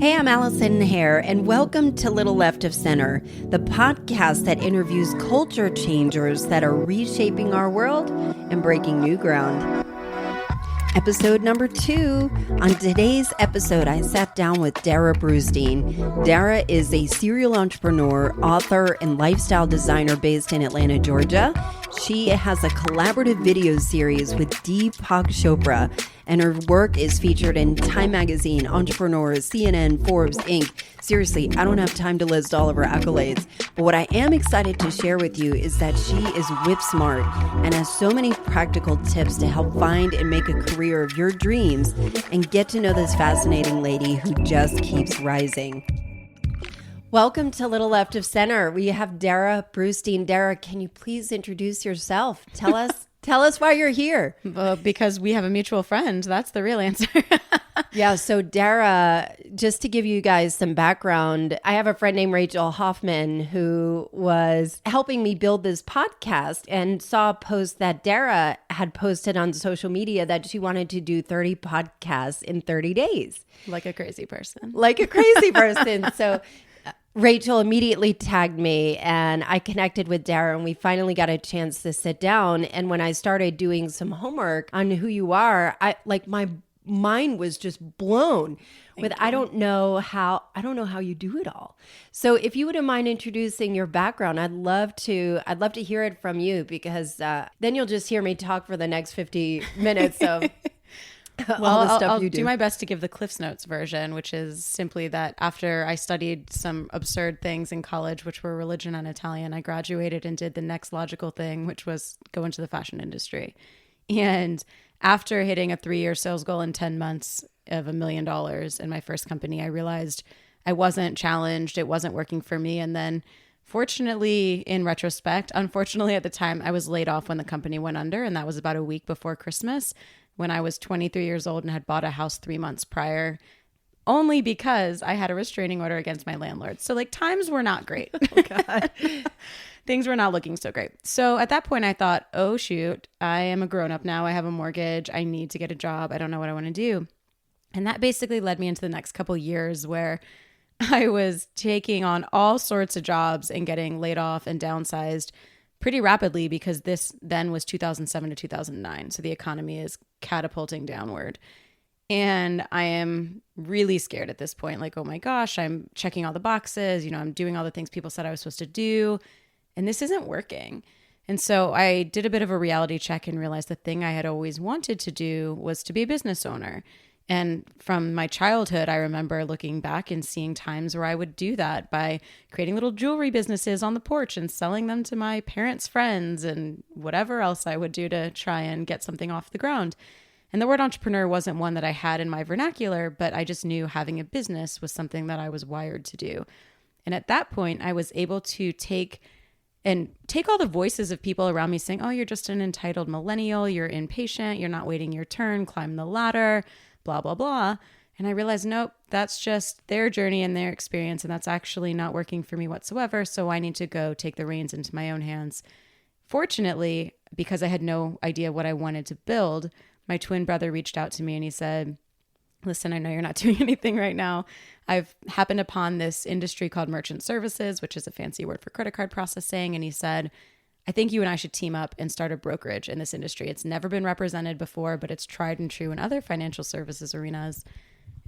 Hey, I'm Allison here, and welcome to Little Left of Center, the podcast that interviews culture changers that are reshaping our world and breaking new ground. Episode number 2. On today's episode, I sat down with Darrah Brustein. Darrah is a serial entrepreneur, author, and lifestyle designer based in Atlanta, Georgia. She has a collaborative video series with Deepak Chopra, and her work is featured in Time Magazine, Entrepreneur, CNN, Forbes, Inc. Seriously, I don't have time to list all of her accolades, but what I am excited to share with you is that she is whip smart and has so many practical tips to help find and make a career of your dreams and get to know this fascinating lady who just keeps rising. Welcome to Little Left of Center. We have Darrah Brustein. Darrah, can you please introduce yourself? Tell us why you're here. Because we have a mutual friend. That's the real answer. Yeah. So Darrah, just to give you guys some background, I have a friend named Rachel Hoffman who was helping me build this podcast and saw a post that Darrah had posted on social media that she wanted to do 30 podcasts in 30 days. Like a crazy person. So Rachel immediately tagged me and I connected with Darrah and we finally got a chance to sit down. And when I started doing some homework on who you are, my mind was just blown with I don't know how you do it all. So if you wouldn't mind introducing your background, I'd love to hear it from you because then you'll just hear me talk for the next 50 minutes of all the stuff I'll you do. Do my best to give the Cliff's Notes version, which is simply that after I studied some absurd things in college, which were religion and Italian, I graduated and did the next logical thing, which was go into the fashion industry. And after hitting a 3-year sales goal in 10 months of $1 million in my first company, I realized I wasn't challenged. It wasn't working for me. And then fortunately, in retrospect, unfortunately at the time, I was laid off when the company went under. And that was about a week before Christmas when I was 23 years old and had bought a house 3 months prior, only because I had a restraining order against my landlord. So times were not great. Oh, God. Things were not looking so great. So at that point I thought, oh shoot, I am a grown up now. I have a mortgage. I need to get a job. I don't know what I want to do. And that basically led me into the next couple years where I was taking on all sorts of jobs and getting laid off and downsized pretty rapidly because this then was 2007 to 2009. So the economy is catapulting downward. And I am really scared at this point. Oh my gosh, I'm checking all the boxes. I'm doing all the things people said I was supposed to do. And this isn't working. And so I did a bit of a reality check and realized the thing I had always wanted to do was to be a business owner. And from my childhood, I remember looking back and seeing times where I would do that by creating little jewelry businesses on the porch and selling them to my parents' friends and whatever else I would do to try and get something off the ground. And the word entrepreneur wasn't one that I had in my vernacular, but I just knew having a business was something that I was wired to do. And at that point, I was able to take all the voices of people around me saying, oh, you're just an entitled millennial, you're impatient, you're not waiting your turn, climb the ladder, blah, blah, blah. And I realized, nope, that's just their journey and their experience. And that's actually not working for me whatsoever. So I need to go take the reins into my own hands. Fortunately, because I had no idea what I wanted to build, my twin brother reached out to me and he said, listen, I know you're not doing anything right now. I've happened upon this industry called merchant services, which is a fancy word for credit card processing. And he said, I think you and I should team up and start a brokerage in this industry. It's never been represented before, but it's tried and true in other financial services arenas.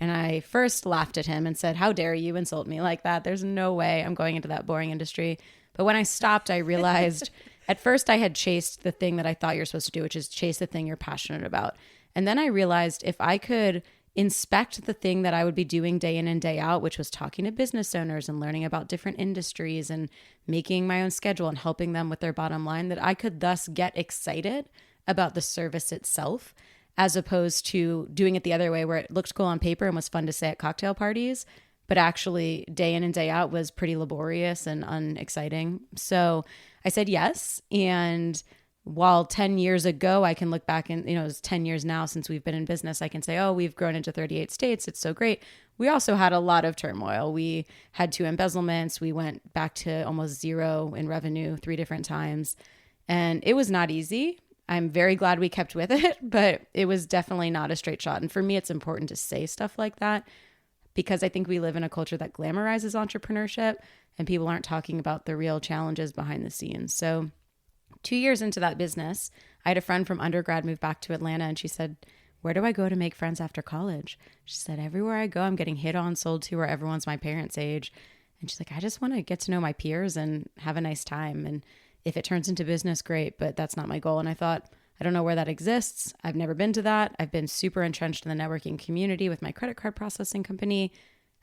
And I first laughed at him and said, how dare you insult me like that? There's no way I'm going into that boring industry. But when I stopped, I realized at first I had chased the thing that I thought you're supposed to do, which is chase the thing you're passionate about. And then I realized if I could inspect the thing that I would be doing day in and day out, which was talking to business owners and learning about different industries and making my own schedule and helping them with their bottom line, that I could thus get excited about the service itself, as opposed to doing it the other way where it looked cool on paper and was fun to say at cocktail parties, but actually day in and day out was pretty laborious and unexciting. So I said yes. And while 10 years ago, I can look back and, it's 10 years now since we've been in business, I can say, oh, we've grown into 38 states. It's so great. We also had a lot of turmoil. We had 2 embezzlements. We went back to almost 0 in revenue 3 different times. And it was not easy. I'm very glad we kept with it, but it was definitely not a straight shot. And for me, it's important to say stuff like that. because I think we live in a culture that glamorizes entrepreneurship and people aren't talking about the real challenges behind the scenes. So 2 years into that business, I had a friend from undergrad move back to Atlanta, and she said, where do I go to make friends after college? She said, everywhere I go, I'm getting hit on, sold to, where everyone's my parents' age. And she's like, I just want to get to know my peers and have a nice time. And if it turns into business, great, but that's not my goal. And I thought, I don't know where that exists. I've never been to that. I've been super entrenched in the networking community with my credit card processing company.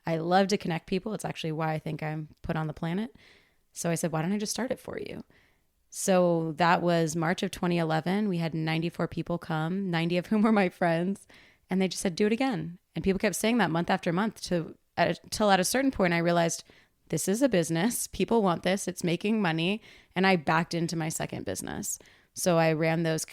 I love to connect people. It's actually why I think I'm put on the planet. So I said, why don't I just start it for you? So that was March of 2011. We had 94 people come, 90 of whom were my friends. And they just said, do it again. And people kept saying that month after month till at a certain point, I realized this is a business. People want this. It's making money. And I backed into my second business. So I ran those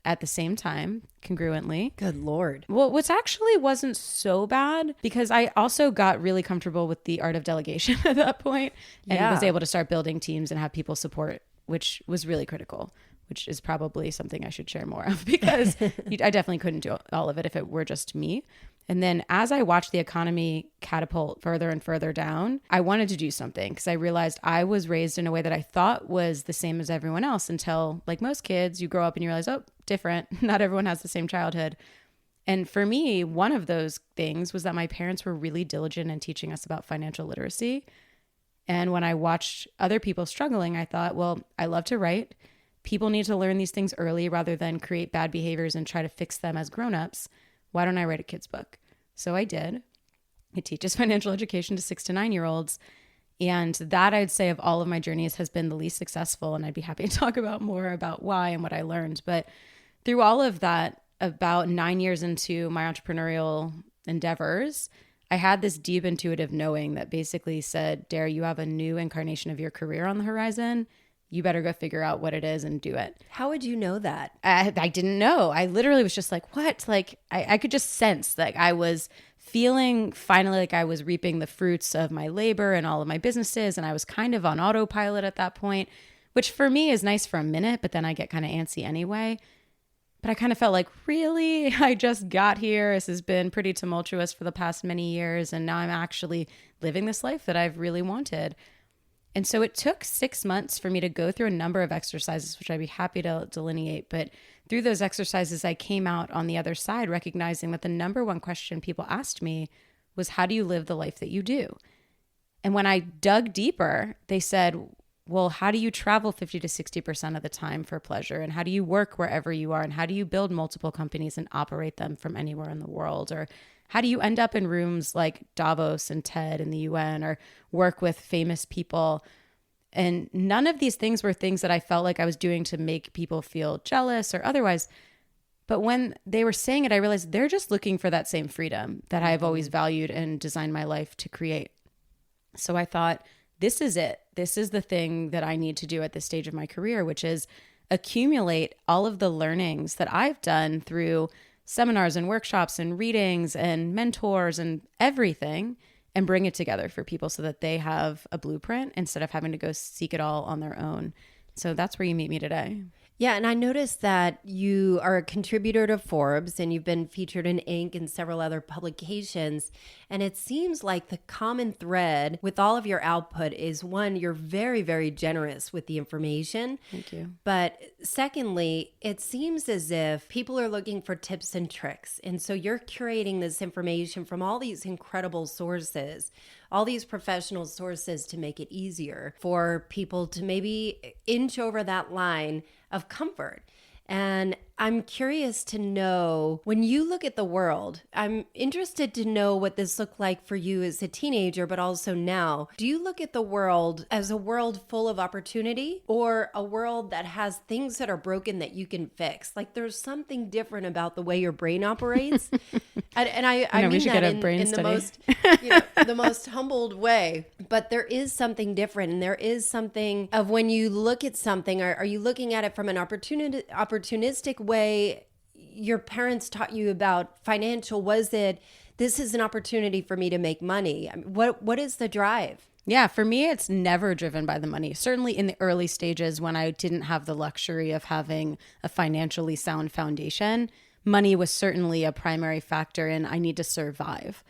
at the same time, congruently. Good Lord. Well, which actually wasn't so bad because I also got really comfortable with the art of delegation at that point and was able to start building teams and have people support, which was really critical, which is probably something I should share more of because I definitely couldn't do all of it if it were just me. And then as I watched the economy catapult further and further down, I wanted to do something because I realized I was raised in a way that I thought was the same as everyone else until, like most kids, you grow up and you realize, oh, different. Not everyone has the same childhood. And for me, one of those things was that my parents were really diligent in teaching us about financial literacy. And when I watched other people struggling, I thought, well, I love to write. People need to learn these things early rather than create bad behaviors and try to fix them as grownups. Why don't I write a kid's book? So I did. It teaches financial education to 6 to 9-year-olds. And that, I'd say, of all of my journeys has been the least successful. And I'd be happy to talk about more about why and what I learned. But through all of that, about 9 years into my entrepreneurial endeavors, I had this deep intuitive knowing that basically said, Darrah, you have a new incarnation of your career on the horizon. You better go figure out what it is and do it. How would you know that? I didn't know. I literally was just like, what? Like, I could just sense like I was feeling finally like I was reaping the fruits of my labor and all of my businesses. And I was kind of on autopilot at that point, which for me is nice for a minute, but then I get kind of antsy anyway. But I kind of felt like, really? I just got here. This has been pretty tumultuous for the past many years. And now I'm actually living this life that I've really wanted. And so it took 6 months for me to go through a number of exercises, which I'd be happy to delineate. But through those exercises, I came out on the other side recognizing that the number one question people asked me was, how do you live the life that you do? And when I dug deeper, they said, well, how do you travel 50 to 60% of the time for pleasure? And how do you work wherever you are? And how do you build multiple companies and operate them from anywhere in the world? Or how do you end up in rooms like Davos and TED and the UN or work with famous people? And none of these things were things that I felt like I was doing to make people feel jealous or otherwise. But when they were saying it, I realized they're just looking for that same freedom that I've always valued and designed my life to create. So I thought, this is it. This is the thing that I need to do at this stage of my career, which is accumulate all of the learnings that I've done through seminars and workshops and readings and mentors and everything and bring it together for people so that they have a blueprint instead of having to go seek it all on their own. So that's where you meet me today. Yeah, and I noticed that you are a contributor to Forbes and you've been featured in Inc. and several other publications. And it seems like the common thread with all of your output is, one, you're very, very generous with the information. Thank you. But secondly, it seems as if people are looking for tips and tricks. And so you're curating this information from all these incredible sources, all these professional sources to make it easier for people to maybe inch over that line of comfort. And I'm curious to know, when you look at the world, I'm interested to know what this looked like for you as a teenager, but also now. Do you look at the world as a world full of opportunity or a world that has things that are broken that you can fix? Like there's something different about the way your brain operates. And I mean that in the most, the most humbled way. But there is something different, and there is something of when you look at something, are you looking at it from an opportunistic way? Your parents taught you about financial. Was it, this is an opportunity for me to make money? I mean, what is the drive? Yeah, for me, it's never driven by the money. Certainly in the early stages when I didn't have the luxury of having a financially sound foundation, money was certainly a primary factor in I need to survive.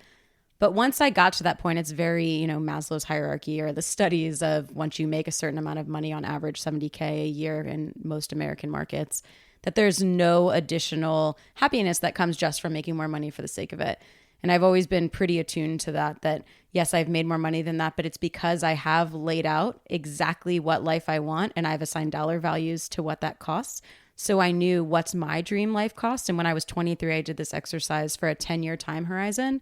But once I got to that point, it's very, Maslow's hierarchy, or the studies of once you make a certain amount of money, on average 70K a year in most American markets, that there's no additional happiness that comes just from making more money for the sake of it. And I've always been pretty attuned to that yes, I've made more money than that, but it's because I have laid out exactly what life I want, and I've assigned dollar values to what that costs. So I knew what's my dream life cost. And when I was 23, I did this exercise for a 10-year time horizon.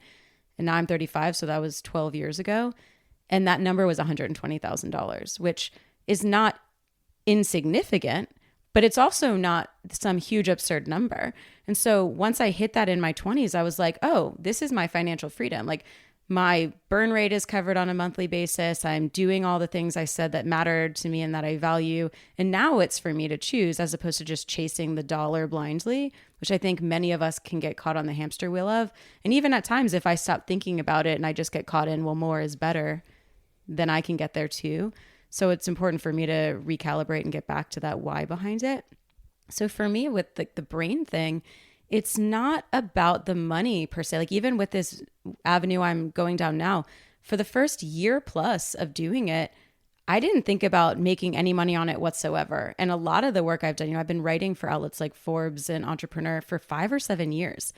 And now I'm 35, so that was 12 years ago. And that number was $120,000, which is not insignificant, but it's also not some huge absurd number. And so once I hit that in my 20s, I was like, oh, this is my financial freedom. Like, my burn rate is covered on a monthly basis. I'm doing all the things I said that mattered to me and that I value. And now it's for me to choose, as opposed to just chasing the dollar blindly, which I think many of us can get caught on the hamster wheel of. And even at times, if I stop thinking about it and I just get caught in, well, more is better, then I can get there too. So it's important for me to recalibrate and get back to that why behind it. So for me, with the brain thing, it's not about the money per se. Like, even with this avenue I'm going down now, for the first year plus of doing it, I didn't think about making any money on it whatsoever. And a lot of the work I've done, I've been writing for outlets like Forbes and Entrepreneur for 5 or 7 years.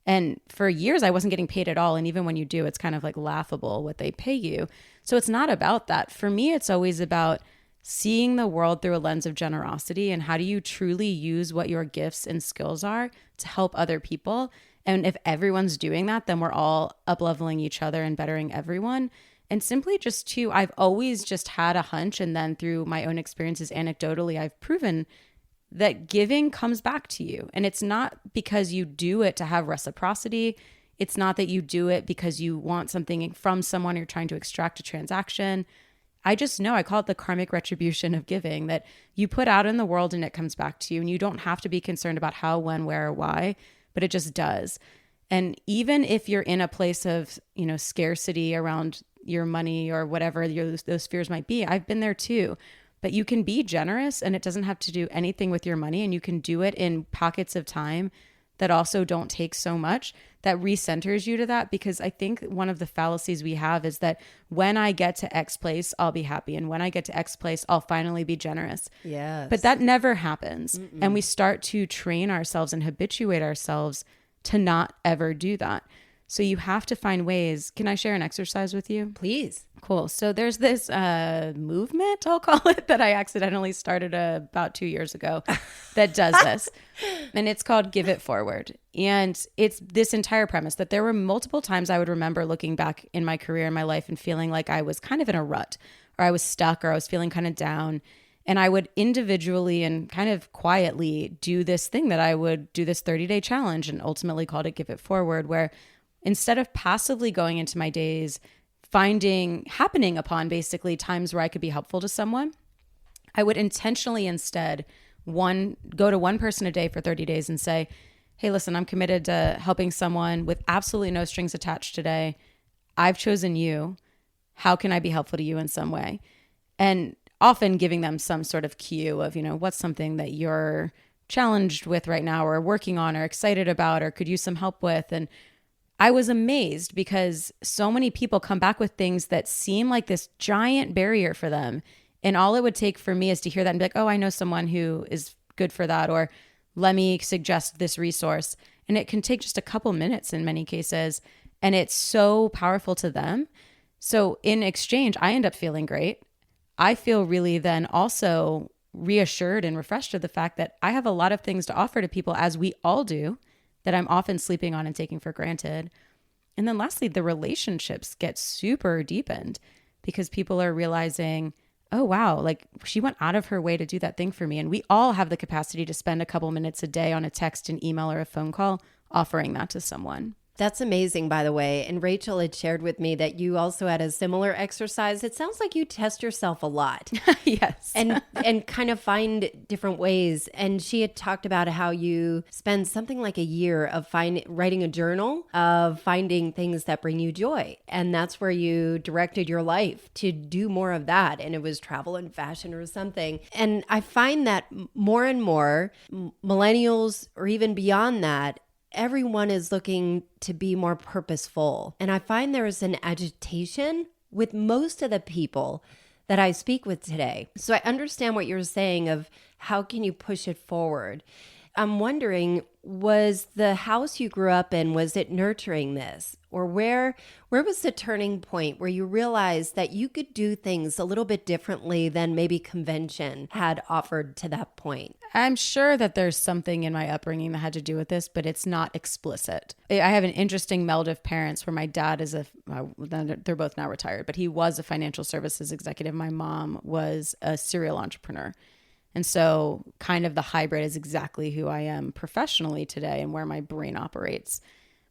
And for years, I wasn't getting paid at all. And even when you do, it's kind of like laughable what they pay you. So it's not about that. For me, it's always about seeing the world through a lens of generosity, and how do you truly use what your gifts and skills are to help other people. And if everyone's doing that, then we're all up-leveling each other and bettering everyone. And simply just I've always just had a hunch, and then through my own experiences, anecdotally, I've proven that giving comes back to you. And it's not because you do it to have reciprocity. It's not that you do it because you want something from someone, you're trying to extract a transaction. I just know, I call it the karmic retribution of giving, that you put out in the world and it comes back to you. And you don't have to be concerned about how, when, where, or why, but it just does. And even if you're in a place of, scarcity around your money or whatever those fears might be, I've been there too. But you can be generous, and it doesn't have to do anything with your money. And you can do it in pockets of time that also don't take so much, that recenters you to that. Because I think one of the fallacies we have is that when I get to X place, I'll be happy. And when I get to X place, I'll finally be generous. Yes. But that never happens. Mm-mm. And we start to train ourselves and habituate ourselves to not ever do that. So you have to find ways. Can I share an exercise with you? Please. Cool. So there's this movement, I'll call it, that I accidentally started about 2 years ago that does this. And it's called Give It Forward. And it's this entire premise that there were multiple times I would remember looking back in my career and my life and feeling like I was kind of in a rut, or I was stuck, or I was feeling kind of down. And I would individually and kind of quietly do this thing that I would do this 30-day challenge, and ultimately called it Give It Forward, where instead of passively going into my days, happening upon basically times where I could be helpful to someone, I would intentionally instead go to one person a day for 30 days and say, hey, listen, I'm committed to helping someone with absolutely no strings attached today. I've chosen you. How can I be helpful to you in some way? And often giving them some sort of cue of, what's something that you're challenged with right now, or working on, or excited about, or could use some help with. And I was amazed because so many people come back with things that seem like this giant barrier for them. And all it would take for me is to hear that and be like, oh, I know someone who is good for that, or let me suggest this resource. And it can take just a couple minutes in many cases. And it's so powerful to them. So in exchange, I end up feeling great. I feel really then also reassured and refreshed of the fact that I have a lot of things to offer to people, as we all do, that I'm often sleeping on and taking for granted. And then lastly, the relationships get super deepened because people are realizing, oh, wow, like she went out of her way to do that thing for me. And we all have the capacity to spend a couple minutes a day on a text, an email, or a phone call offering that to someone. That's amazing, by the way. And Rachel had shared with me that you also had a similar exercise. It sounds like you test yourself a lot. Yes. and kind of find different ways. And she had talked about how you spend something like a year of writing a journal of finding things that bring you joy. And that's where you directed your life to do more of that. And it was travel and fashion or something. And I find that more and more millennials, or even beyond that, everyone is looking to be more purposeful. And I find there is an agitation with most of the people that I speak with today. So I understand what you're saying of how can you push it forward. I'm wondering, was the house you grew up in, was it nurturing this? Or where was the turning point where you realized that you could do things a little bit differently than maybe convention had offered to that point? I'm sure that there's something in my upbringing that had to do with this, but it's not explicit. I have an interesting meld of parents where my dad is they're both now retired, but he was a financial services executive. My mom was a serial entrepreneur. And so kind of the hybrid is exactly who I am professionally today and where my brain operates.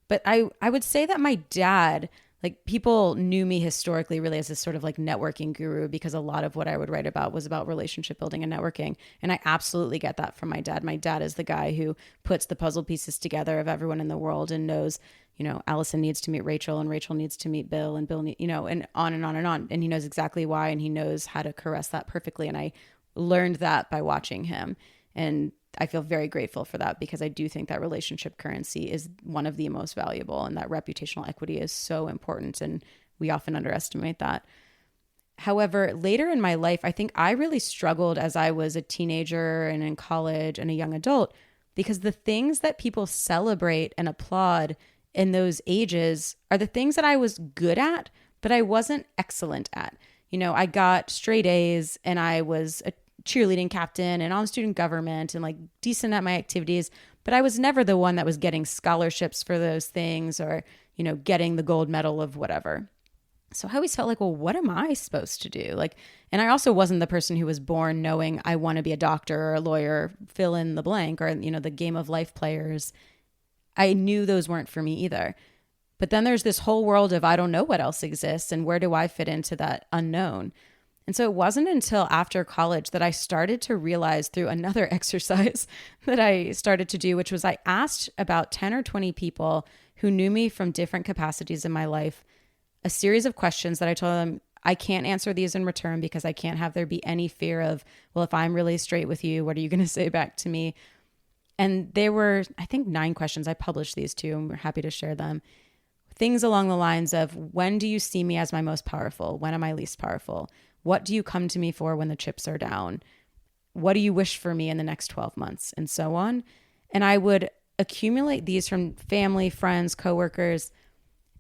But I would say that my dad, like, people knew me historically really as this sort of like networking guru, because a lot of what I would write about was about relationship building and networking. And I absolutely get that from my dad. My dad is the guy who puts the puzzle pieces together of everyone in the world and knows, Allison needs to meet Rachel and Rachel needs to meet Bill and Bill, and on and on and on. And he knows exactly why, and he knows how to caress that perfectly. And I learned that by watching him. And I feel very grateful for that, because I do think that relationship currency is one of the most valuable, and that reputational equity is so important. And we often underestimate that. However, later in my life, I think I really struggled as I was a teenager and in college and a young adult, because the things that people celebrate and applaud in those ages are the things that I was good at, but I wasn't excellent at. I got straight A's and I was a cheerleading captain and on student government and like decent at my activities, but I was never the one that was getting scholarships for those things or, getting the gold medal of whatever. So I always felt like, well, what am I supposed to do? And I also wasn't the person who was born knowing I want to be a doctor or a lawyer, fill in the blank, or, the game of life players. I knew those weren't for me either. But then there's this whole world of I don't know what else exists and where do I fit into that unknown? And so it wasn't until after college that I started to realize through another exercise that I started to do, which was I asked about 10 or 20 people who knew me from different capacities in my life, a series of questions that I told them, I can't answer these in return because I can't have there be any fear of, well, if I'm really straight with you, what are you going to say back to me? And there were, I think, 9 questions. I published these too, and we're happy to share them. Things along the lines of, when do you see me as my most powerful? When am I least powerful? What do you come to me for when the chips are down? What do you wish for me in the next 12 months? And so on. And I would accumulate these from family, friends, coworkers,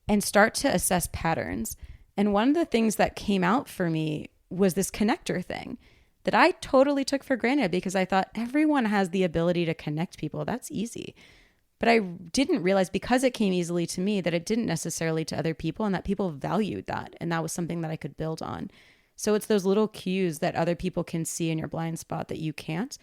and start to assess patterns. And one of the things that came out for me was this connector thing that I totally took for granted, because I thought everyone has the ability to connect people. That's easy. But I didn't realize, because it came easily to me, that it didn't necessarily to other people, and that people valued that. And that was something that I could build on. So it's those little cues that other people can see in your blind spot that you can't.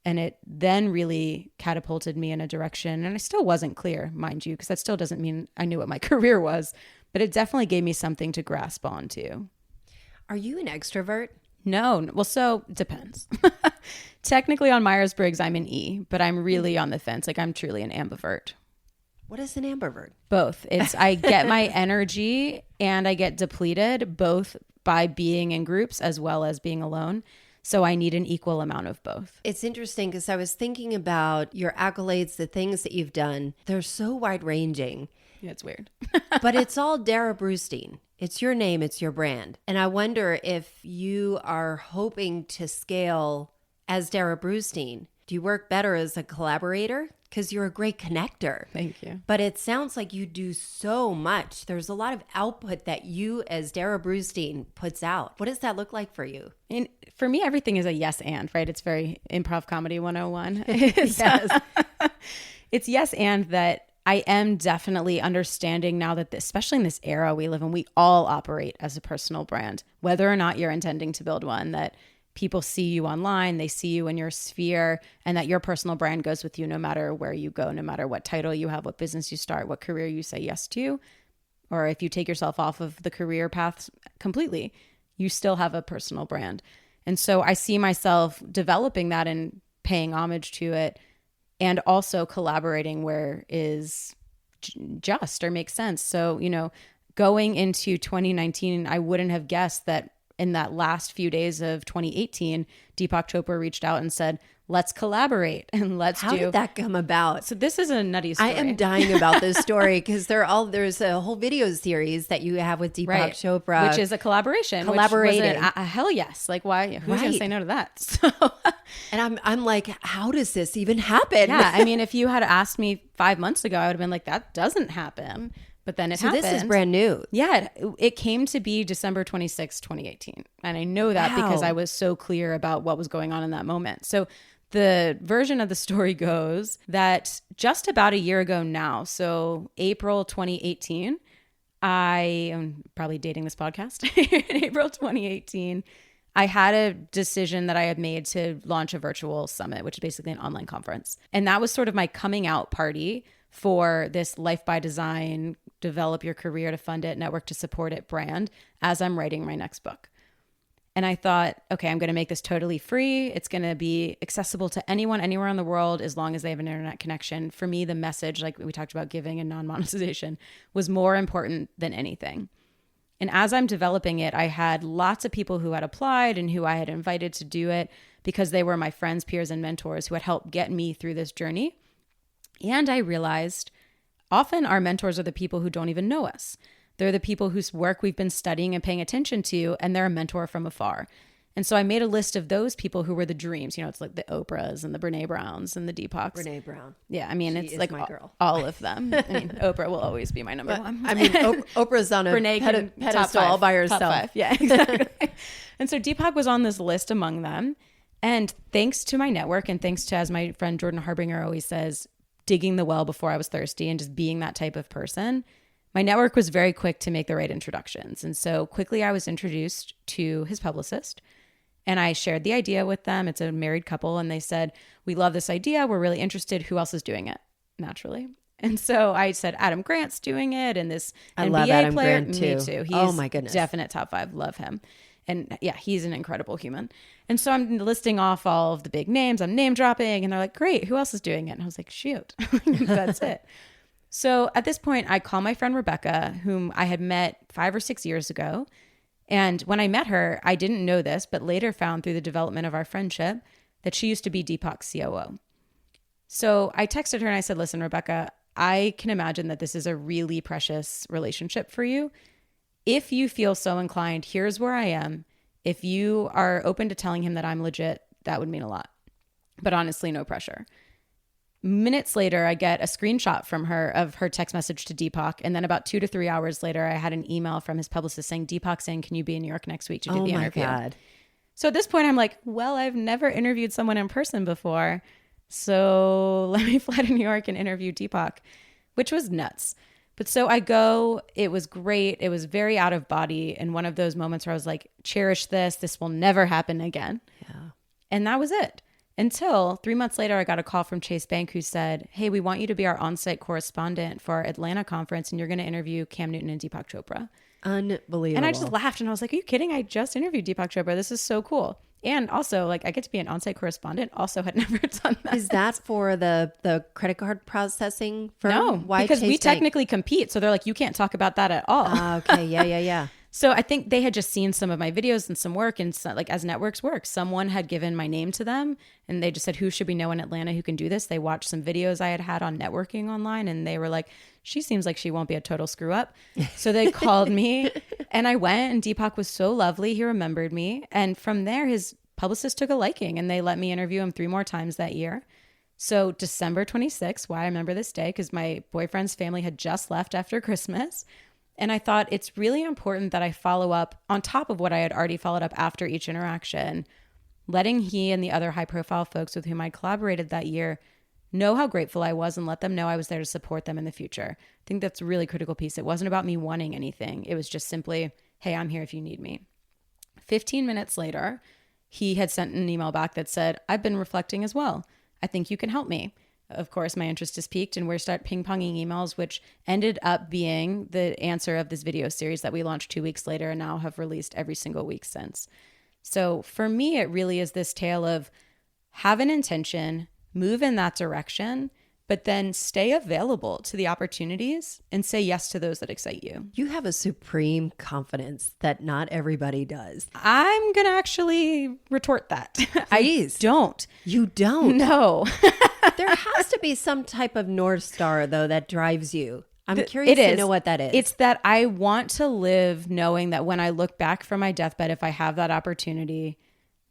And it then really catapulted me in a direction. And I still wasn't clear, mind you, because that still doesn't mean I knew what my career was. But it definitely gave me something to grasp onto. Are you an extrovert? No. Well, so it depends. Technically on Myers-Briggs, I'm an E, but I'm really on the fence. I'm truly an ambivert. What is an ambivert? Both. It's I get my energy and I get depleted, both by being in groups as well as being alone. So I need an equal amount of both. It's interesting because I was thinking about your accolades, the things that you've done. They're so wide ranging. Yeah, it's weird. But it's all Darrah Brustein. It's your name, it's your brand. And I wonder if you are hoping to scale as Darrah Brustein. Do you work better as a collaborator? Because you're a great connector. Thank you. But it sounds like you do so much. There's a lot of output that you as Darrah Brustein puts out. What does that look like for you? And for me, everything is a yes and, right? It's very improv comedy 101. Yes. It's yes and that I am definitely understanding now that, especially in this era we live in, we all operate as a personal brand, whether or not you're intending to build one, that people see you online, they see you in your sphere, and that your personal brand goes with you no matter where you go, no matter what title you have, what business you start, what career you say yes to, or if you take yourself off of the career path completely, you still have a personal brand. And so I see myself developing that and paying homage to it, and also collaborating where is just or makes sense. So, going into 2019, I wouldn't have guessed that in that last few days of 2018, Deepak Chopra reached out and said, let's collaborate and How did that come about? So this is a nutty story. I am dying about this story because there's a whole video series that you have with Deepak Chopra, which is a collaboration. Collaborating. Which was a hell yes. Like why? Who's going to say no to that? So, and I'm like, how does this even happen? Yeah, I mean, if you had asked me 5 months ago, I would have been like, that doesn't happen. But then it happened. So this is brand new. Yeah, it came to be December 26, 2018. And I know that because I was so clear about what was going on in that moment. So the version of the story goes that just about a year ago now, so April 2018, I am probably dating this podcast. In April 2018, I had a decision that I had made to launch a virtual summit, which is basically an online conference. And that was sort of my coming out party for this Life by Design, develop your career to fund it, network to support it brand as I'm writing my next book. And I thought, okay, I'm going to make this totally free. It's going to be accessible to anyone, anywhere in the world, as long as they have an internet connection. For me, the message, like we talked about giving and non-monetization, was more important than anything. And as I'm developing it, I had lots of people who had applied and who I had invited to do it because they were my friends, peers, and mentors who had helped get me through this journey. And I realized often our mentors are the people who don't even know us. They're the people whose work we've been studying and paying attention to, and they're a mentor from afar. And so I made a list of those people who were the dreams. You know, it's like the Oprahs and the Brene Browns and the Deepaks. Brene Brown. Yeah, I mean, She it's like my girl. all of them. I mean, Oprah will always be my number one. I mean, Oprah's on a pedestal all by herself. Top 5. Yeah, exactly. And so Deepak was on this list among them. And thanks to my network and thanks to, as my friend Jordan Harbinger always says, digging the well before I was thirsty and just being that type of person, my network was very quick to make the right introductions. And so quickly I was introduced to his publicist and I shared the idea with them. It's a married couple. And they said, we love this idea. We're really interested. Who else is doing it? Naturally. And so I said, Adam Grant's doing it. And this I NBA love Adam player. Grant too. Me too. He's oh my goodness. Definite top 5. Love him. And yeah, he's an incredible human. And so I'm listing off all of the big names. I'm name dropping. And they're like, great. Who else is doing it? And I was like, shoot, that's it. So at this point, I call my friend Rebecca, whom I had met 5 or 6 years ago. And when I met her, I didn't know this, but later found through the development of our friendship that she used to be Deepak's COO. So I texted her and I said, listen, Rebecca, I can imagine that this is a really precious relationship for you. If you feel so inclined, here's where I am. If you are open to telling him that I'm legit, that would mean a lot. But honestly, no pressure. Minutes later, I get a screenshot from her of her text message to Deepak. And then about 2 to 3 hours later, I had an email from his publicist saying, Deepak's in, can you be in New York next week to do the interview? Oh my God. So at this point, I'm like, well, I've never interviewed someone in person before. So let me fly to New York and interview Deepak, which was nuts. But so I go, it was great. It was very out of body. And one of those moments where I was like, cherish this. This will never happen again. Yeah. And that was it. Until 3 months later, I got a call from Chase Bank who said, hey, we want you to be our on-site correspondent for our Atlanta conference. And you're going to interview Cam Newton and Deepak Chopra. Unbelievable. And I just laughed and I was like, are you kidding? I just interviewed Deepak Chopra. This is so cool. And also, like, I get to be an on-site correspondent. Also had never done that. Is that for the credit card processing firm? No, Why because Chase we Bank? technically compete. So they're like, you can't talk about that at all. Okay, yeah. So I think they had just seen some of my videos and some work, and so, like, as networks work, someone had given my name to them and they just said, who should we know in Atlanta who can do this? They watched some videos I had on networking online and they were like, she seems like she won't be a total screw up. So they called me and I went, and Deepak was so lovely. He remembered me. And from there, his publicist took a liking and they let me interview him 3 more times that year. So December 26th, why I remember this day, because my boyfriend's family had just left after Christmas. And I thought it's really important that I follow up on top of what I had already followed up after each interaction, letting he and the other high profile folks with whom I collaborated that year know how grateful I was and let them know I was there to support them in the future. I think that's a really critical piece. It wasn't about me wanting anything. It was just simply, hey, I'm here if you need me. 15 minutes later, he had sent an email back that said, I've been reflecting as well. I think you can help me. Of course, my interest is piqued and we start ping-ponging emails, which ended up being the answer of this video series that we launched 2 weeks later and now have released every single week since. So for me, it really is this tale of have an intention, move in that direction, but then stay available to the opportunities and say yes to those that excite you. You have a supreme confidence that not everybody does. I'm going to actually retort that. Please. I don't. You don't? No. There has to be some type of North Star, though, that drives you. I'm curious to know what that is. It's that I want to live knowing that when I look back from my deathbed, if I have that opportunity,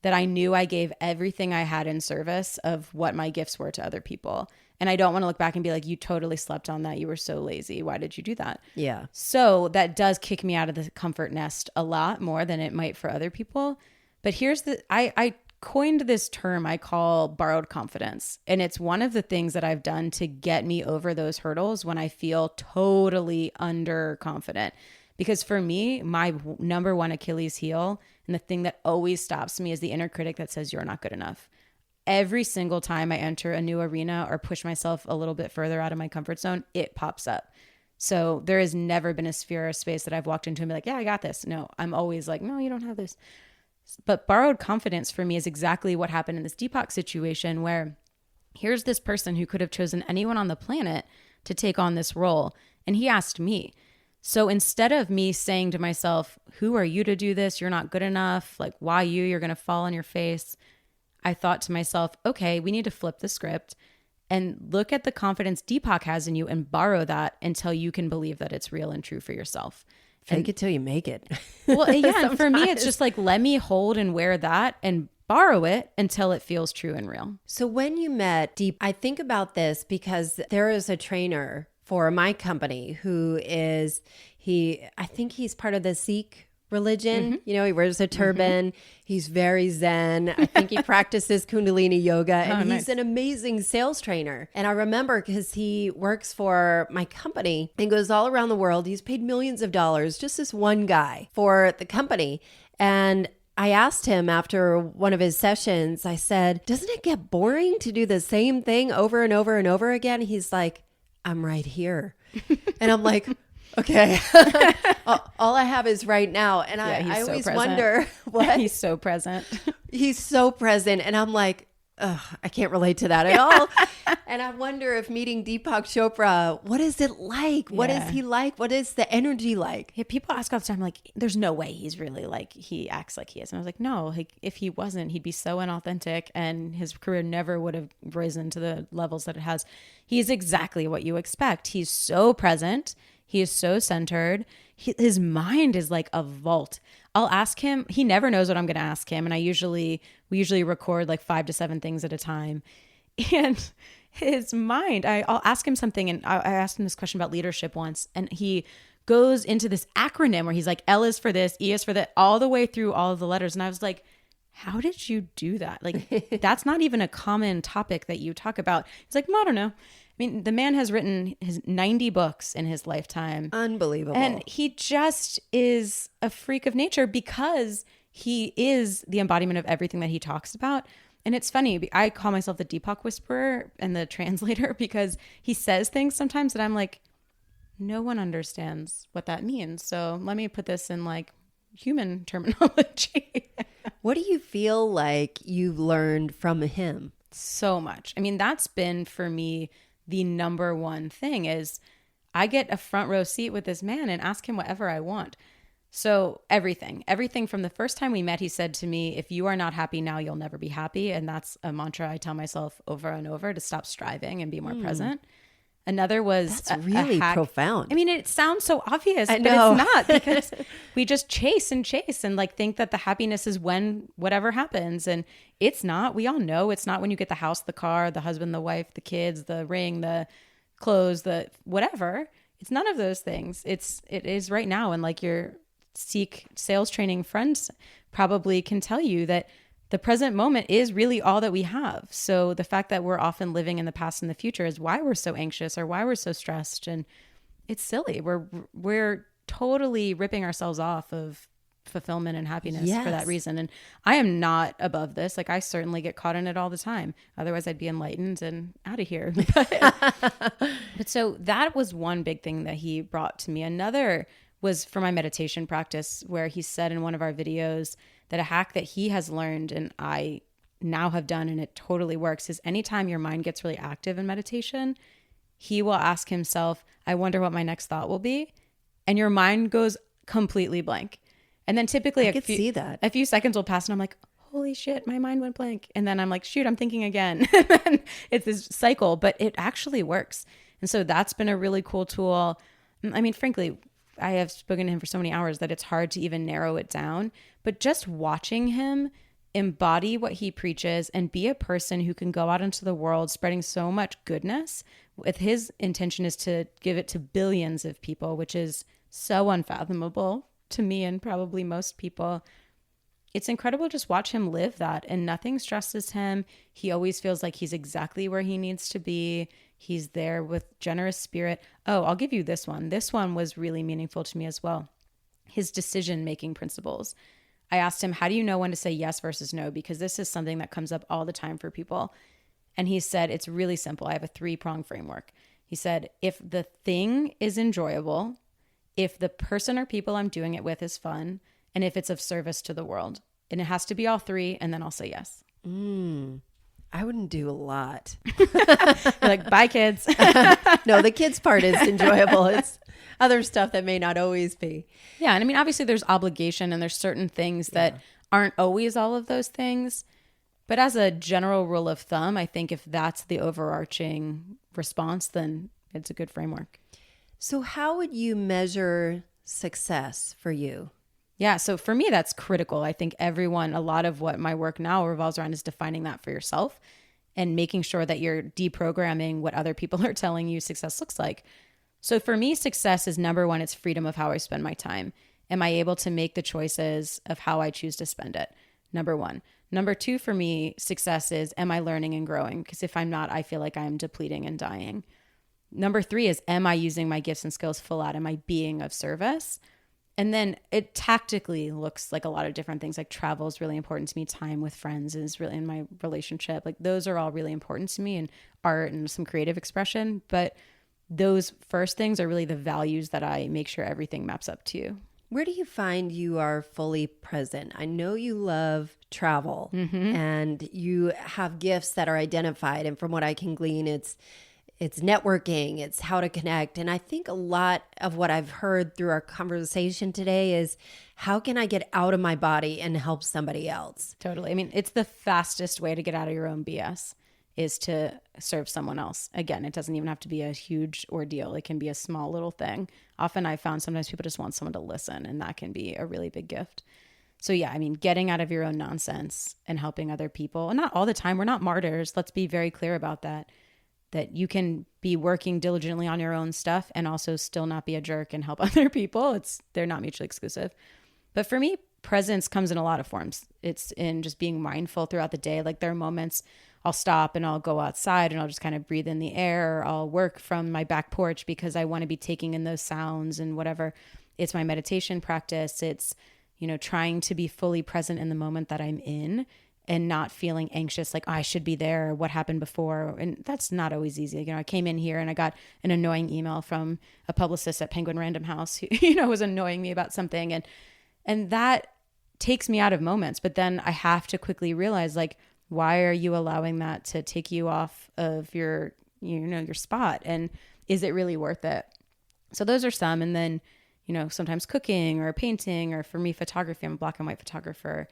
that I knew I gave everything I had in service of what my gifts were to other people. And I don't want to look back and be like, you totally slept on that. You were so lazy. Why did you do that? Yeah. So that does kick me out of the comfort nest a lot more than it might for other people. But here's I coined this term I call borrowed confidence. And it's one of the things that I've done to get me over those hurdles when I feel totally underconfident. Because for me, my number one Achilles heel and the thing that always stops me is the inner critic that says you're not good enough. Every single time I enter a new arena or push myself a little bit further out of my comfort zone, it pops up. So there has never been a sphere or space that I've walked into and be like, yeah, I got this. No, I'm always like, no, you don't have this. But borrowed confidence for me is exactly what happened in this Deepak situation, where here's this person who could have chosen anyone on the planet to take on this role. And he asked me. So instead of me saying to myself, who are you to do this? You're not good enough. Like, why you? You're going to fall on your face. I thought to myself, okay, we need to flip the script and look at the confidence Deepak has in you and borrow that until you can believe that it's real and true for yourself. Fake it till you make it. Well, yeah, for me, it's just like, let me hold and wear that and borrow it until it feels true and real. So when you met Deep, I think about this because there is a trainer for my company who is, I think he's part of the Sikh religion. Mm-hmm. You know, he wears a turban. Mm-hmm. He's very zen. I think he practices Kundalini yoga, and he's an amazing sales trainer. And I remember because he works for my company and goes all around the world. He's paid millions of dollars, just this one guy for the company. And I asked him after one of his sessions, I said, doesn't it get boring to do the same thing over and over and over again? He's like, I'm right here. And I'm like, okay. All I have is right now. And I always wonder what. He's so present. He's so present. And I'm like, I can't relate to that at all. And I wonder if meeting Deepak Chopra, what is it like? What is he like? What is the energy like? Yeah, people ask all the time, like, there's no way he's really like, he acts like he is. And I was like, no, like, if he wasn't, he'd be so inauthentic and his career never would have risen to the levels that it has. He's exactly what you expect. He's so present. He is so centered. His mind is like a vault. I'll ask him. He never knows what I'm going to ask him. And we usually record like 5 to 7 things at a time. And his mind, I'll ask him something. And I asked him this question about leadership once. And he goes into this acronym where he's like, L is for this, E is for that, all the way through all of the letters. And I was like, how did you do that? Like, that's not even a common topic that you talk about. He's like, I don't know. I mean, the man has written his 90 books in his lifetime. Unbelievable. And he just is a freak of nature because he is the embodiment of everything that he talks about. And it's funny, I call myself the Deepak whisperer and the translator because he says things sometimes that I'm like, no one understands what that means. So let me put this in like human terminology. What do you feel like you've learned from him? So much. I mean, that's been for me the number one thing is I get a front row seat with this man and ask him whatever I want. So everything from the first time we met, he said to me, if you are not happy now, you'll never be happy. And that's a mantra I tell myself over and over to stop striving and be more present. Another was that's really profound. I mean, it sounds so obvious, but it's not because we just chase and like think that the happiness is when whatever happens. And it's not. We all know it's not when you get the house, the car, the husband, the wife, the kids, the ring, the clothes, the whatever. It's none of those things. It is right now. And like your Sikh sales training friends probably can tell you that the present moment is really all that we have. So the fact that we're often living in the past and the future is why we're so anxious or why we're so stressed. And it's silly. We're totally ripping ourselves off of fulfillment and happiness for that reason. And I am not above this. Like I certainly get caught in it all the time. Otherwise I'd be enlightened and out of here. But so that was one big thing that he brought to me. Another was for my meditation practice where he said in one of our videos that a hack that he has learned and I now have done, and it totally works, is anytime your mind gets really active in meditation, he will ask himself, I wonder what my next thought will be. And your mind goes completely blank. And then typically I could see that. A few seconds will pass and I'm like, holy shit, my mind went blank. And then I'm like, shoot, I'm thinking again. And then it's this cycle, but it actually works. And so that's been a really cool tool. I mean, frankly, I have spoken to him for so many hours that it's hard to even narrow it down. But just watching him embody what he preaches and be a person who can go out into the world spreading so much goodness, with his intention is to give it to billions of people, which is so unfathomable to me and probably most people. It's incredible to just watch him live that, and nothing stresses him. He always feels like he's exactly where he needs to be. He's there with generous spirit. Oh, I'll give you this one. This one was really meaningful to me as well. His decision-making principles. I asked him, how do you know when to say yes versus no? Because this is something that comes up all the time for people. And he said, it's really simple. I have a 3-prong framework. He said, if the thing is enjoyable, if the person or people I'm doing it with is fun, and if it's of service to the world. And it has to be all 3, and then I'll say yes. I wouldn't do a lot. You're like, bye, kids. No, the kids part is enjoyable. It's other stuff that may not always be. Yeah. And I mean, obviously there's obligation and there's certain things that aren't always all of those things. But as a general rule of thumb, I think if that's the overarching response, then it's a good framework. So how would you measure success for you? Yeah. So for me, that's critical. I think a lot of what my work now revolves around is defining that for yourself and making sure that you're deprogramming what other people are telling you success looks like. So for me, success is number 1, it's freedom of how I spend my time. Am I able to make the choices of how I choose to spend it? Number 1. Number 2 for me, success is, am I learning and growing? Because if I'm not, I feel like I'm depleting and dying. Number 3 is, am I using my gifts and skills full out? Am I being of service? And then it tactically looks like a lot of different things. Like travel is really important to me. Time with friends is really in my relationship. Like those are all really important to me, and art and some creative expression. But those first things are really the values that I make sure everything maps up to. Where do you find you are fully present? I know you love travel and you have gifts that are identified. And from what I can glean, it's networking, it's how to connect. And I think a lot of what I've heard through our conversation today is, how can I get out of my body and help somebody else? Totally. I mean, it's the fastest way to get out of your own BS is to serve someone else. Again, it doesn't even have to be a huge ordeal. It can be a small little thing. Often I found sometimes people just want someone to listen, and that can be a really big gift. So yeah, I mean, getting out of your own nonsense and helping other people, and not all the time. We're not martyrs. Let's be very clear about that you can be working diligently on your own stuff and also still not be a jerk and help other people. They're not mutually exclusive. But for me, presence comes in a lot of forms. It's in just being mindful throughout the day. Like there are moments I'll stop and I'll go outside and I'll just kind of breathe in the air. Or I'll work from my back porch because I want to be taking in those sounds and whatever. It's my meditation practice. It's, trying to be fully present in the moment that I'm in and not feeling anxious, like, oh, I should be there. What happened before? And that's not always easy. I came in here and I got an annoying email from a publicist at Penguin Random House who, was annoying me about something. And that takes me out of moments. But then I have to quickly realize, like, why are you allowing that to take you off of your spot? And is it really worth it? So those are some. And then, sometimes cooking or painting, or for me, photography. I'm a black and white photographer.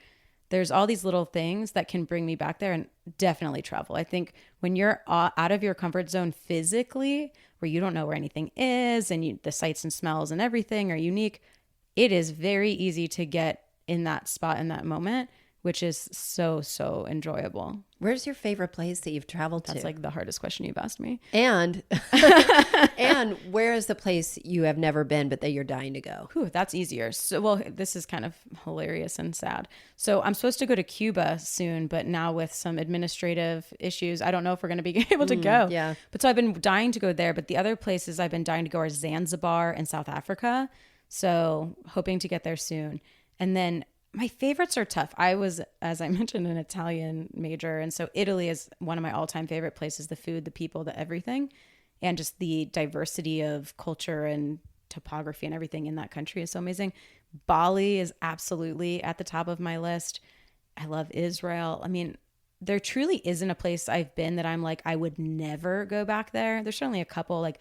There's all these little things that can bring me back there, and definitely travel. I think when you're out of your comfort zone physically, where you don't know where anything is and the sights and smells and everything are unique, it is very easy to get in that spot in that moment, which is so, so enjoyable. Where's your favorite place that you've traveled to? That's like the hardest question you've asked me. And where is the place you have never been but that you're dying to go? Whew, that's easier. So, well, this is kind of hilarious and sad. So I'm supposed to go to Cuba soon, but now with some administrative issues, I don't know if we're going to be able to go. Yeah. But so I've been dying to go there. But the other places I've been dying to go are Zanzibar and South Africa. So hoping to get there soon. And then my favorites are tough. I was, as I mentioned, an Italian major. And so Italy is one of my all-time favorite places. The food, the people, the everything. And just the diversity of culture and topography and everything in that country is so amazing. Bali is absolutely at the top of my list. I love Israel. I mean, there truly isn't a place I've been that I'm like, I would never go back there. There's certainly a couple, like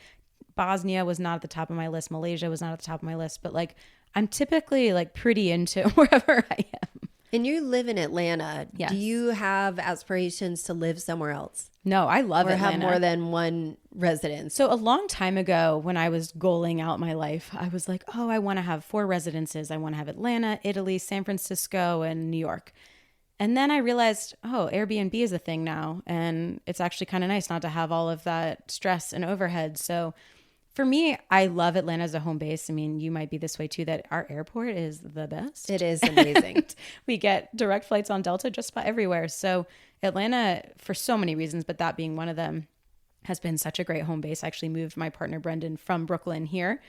Bosnia was not at the top of my list. Malaysia was not at the top of my list, but like I'm typically like pretty into wherever I am. And you live in Atlanta. Yes. Do you have aspirations to live somewhere else? No, I love Atlanta. Or have more than one residence? So a long time ago when I was goaling out my life, I was like, oh, I want to have 4 residences. I want to have Atlanta, Italy, San Francisco, and New York. And then I realized, oh, Airbnb is a thing now. And it's actually kind of nice not to have all of that stress and overhead. So for me, I love Atlanta as a home base. I mean, you might be this way too, that our airport is the best. It is amazing. We get direct flights on Delta just about everywhere. So Atlanta, for so many reasons, but that being one of them, has been such a great home base. I actually moved my partner Brendan from Brooklyn here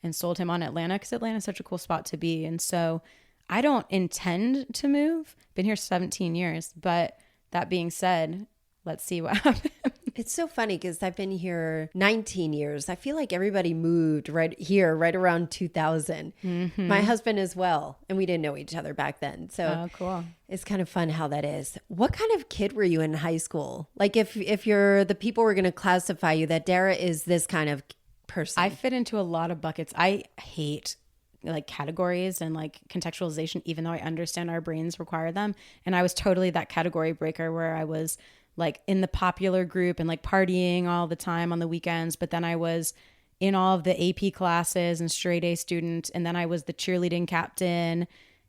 and sold him on Atlanta because Atlanta is such a cool spot to be. And so I don't intend to move. Been here 17 years. But that being said, let's see what happens. It's so funny because I've been here 19 years. I feel like everybody moved right here, right around 2000. Mm-hmm. My husband as well. And we didn't know each other back then. So cool. It's kind of fun how that is. What kind of kid were you in high school? Like if you're the people were going to classify you, that Darrah is this kind of person. I fit into a lot of buckets. I hate like categories and like contextualization, even though I understand our brains require them. And I was totally that category breaker where I was like in the popular group and like partying all the time on the weekends. But then I was in all of the AP classes and straight A student. And then I was the cheerleading captain.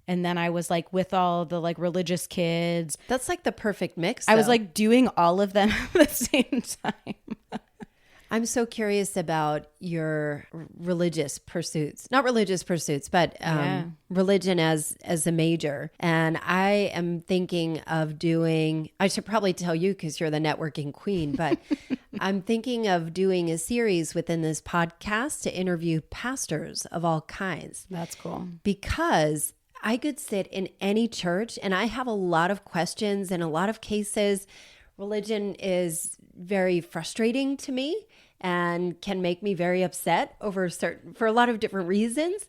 And then I was like with all the like religious kids. That's like the perfect mix, though. I was like doing all of them at the same time. I'm so curious about your religious pursuits. Not religious pursuits, but religion as a major. And I am thinking of doing, I should probably tell you because you're the networking queen, but I'm thinking of doing a series within this podcast to interview pastors of all kinds. That's cool. Because I could sit in any church and I have a lot of questions. In a lot of cases, religion is very frustrating to me and can make me very upset for a lot of different reasons.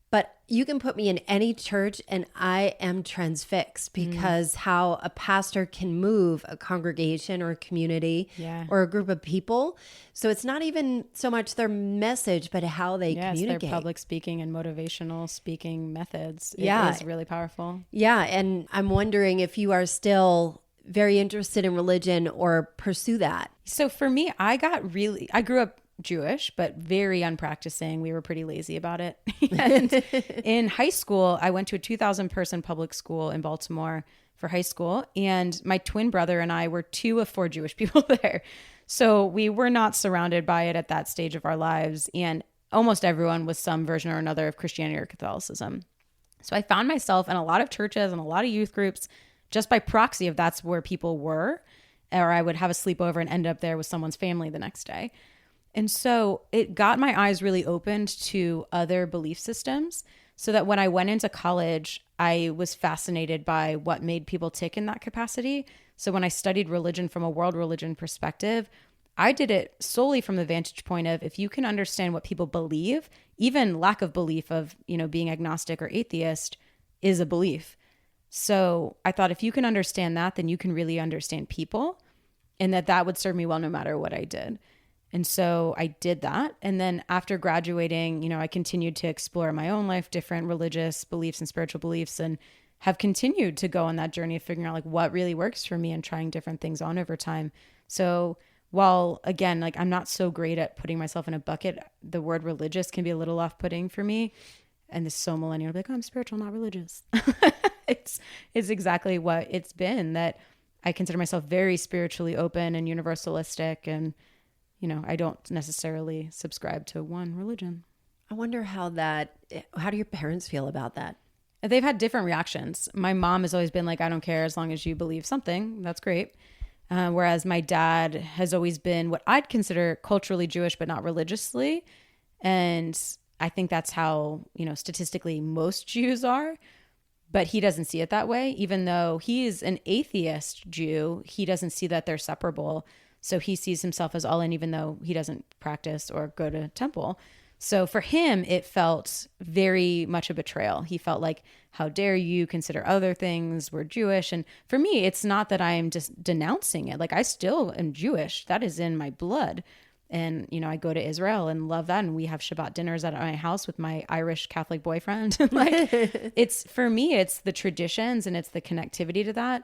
But you can put me in any church and I am transfixed because how a pastor can move a congregation or a community or a group of people. So it's not even so much their message, but how they communicate. It's their public speaking and motivational speaking methods. It is really powerful. Yeah. And I'm wondering if you are still very interested in religion or pursue that. So for me, I grew up Jewish, but very unpracticing. We were pretty lazy about it. And in high school, I went to a 2,000 person public school in Baltimore for high school. And my twin brother and I were 2 of 4 Jewish people there. So we were not surrounded by it at that stage of our lives. And almost everyone was some version or another of Christianity or Catholicism. So I found myself in a lot of churches and a lot of youth groups just by proxy if that's where people were, or I would have a sleepover and end up there with someone's family the next day. And so it got my eyes really opened to other belief systems so that when I went into college, I was fascinated by what made people tick in that capacity. So when I studied religion from a world religion perspective, I did it solely from the vantage point of if you can understand what people believe, even lack of belief of, being agnostic or atheist is a belief. So I thought if you can understand that, then you can really understand people and that would serve me well no matter what I did. And so I did that. And then after graduating, I continued to explore in my own life different religious beliefs and spiritual beliefs and have continued to go on that journey of figuring out like what really works for me and trying different things on over time. So while again, like I'm not so great at putting myself in a bucket, the word religious can be a little off-putting for me. And this is so millennial, like, oh, I'm spiritual, not religious. It's exactly what it's been, that I consider myself very spiritually open and universalistic. And, I don't necessarily subscribe to one religion. I wonder how do your parents feel about that? They've had different reactions. My mom has always been like, I don't care as long as you believe something. That's great. Whereas my dad has always been what I'd consider culturally Jewish, but not religiously. And I think that's how, statistically most Jews are. But he doesn't see it that way. Even though he's an atheist Jew, he doesn't see that they're separable. So he sees himself as all in, even though he doesn't practice or go to temple. So for him, it felt very much a betrayal. He felt like, how dare you consider other things? We're Jewish. And for me, it's not that I'm just denouncing it. Like, I still am Jewish. That is in my blood. And, you know, I go to Israel and love that. And we have Shabbat dinners at my house with my Irish Catholic boyfriend. Like, it's, for me, it's the traditions and it's the connectivity to that